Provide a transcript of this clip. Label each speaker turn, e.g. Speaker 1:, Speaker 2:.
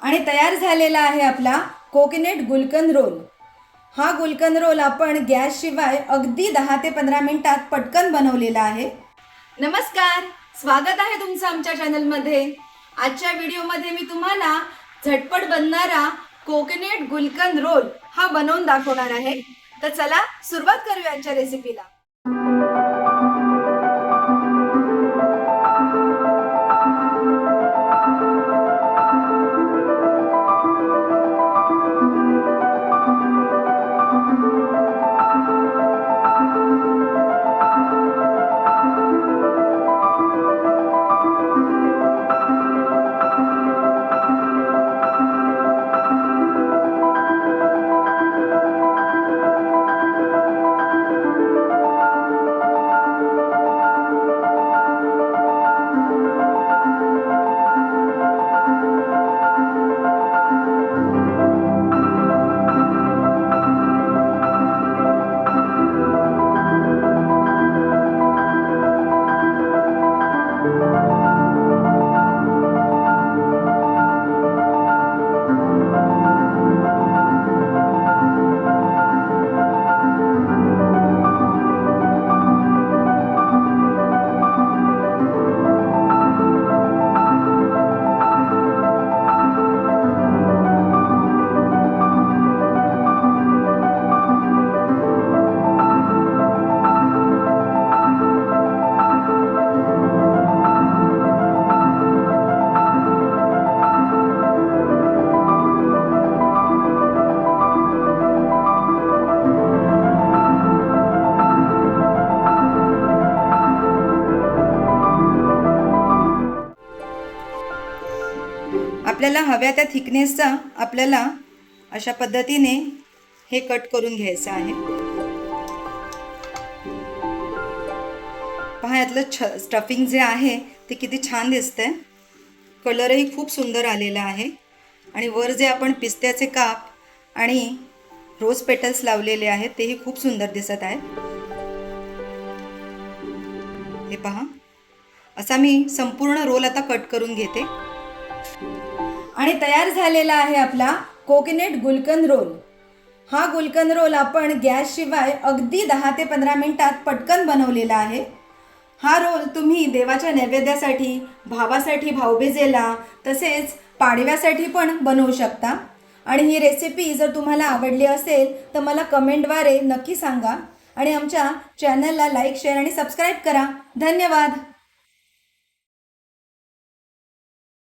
Speaker 1: आणि तयार झालेला आहे आपला कोकोनट गुलकंद रोल। हा गुलकंद रोल आपण गॅस शिवाय अगदी 10 ते 15 मिनिटात पटकन बनवलेला आहे। नमस्कार, स्वागत आहे तुमचं आमच्या चॅनलमध्ये। आजच्या व्हिडिओमध्ये मी तुम्हाला झटपट बनणारा कोकोनट गुलकंद रोल हा बनवून दाखवणार आहे। तर चला सुरुवात करूया आजच्या रेसिपीला। आपल्याला हव्या त्या थिकनेसचा आपल्याला अशा पद्धतीने हे कट करून घ्यायचं आहे। पहा यातलं स्टफिंग जे आहे ते किती छान दिसतंय, कलरही खूप सुंदर आलेला आहे आणि वर जे आपण पिस्त्याचे काप आणि रोज पेटल्स लावलेले आहेत तेही खूप सुंदर दिसत आहेत। हे पहा, असा मी संपूर्ण रोल आता कट करून घेते आणि तयार झालेला आहे आपला कोकोनट गुलकंद रोल। हा गुलकंद रोल आपण गॅस शिवाय अगदी 10 ते 15 मिनिटात पटकन बनवलेला आहे। हा रोल तुम्ही देवाच्या नैवेद्यासाठी, भावासाठी भाऊबीजेला, तसेच पाडव्यासाठी पण बनवू शकता। आणि ही रेसिपी जर तुम्हाला आवडली असेल तर मला कमेंटद्वारे नक्की सांगा आणि आमच्या चॅनलला लाईक, शेअर आणि सबस्क्राईब करा। धन्यवाद।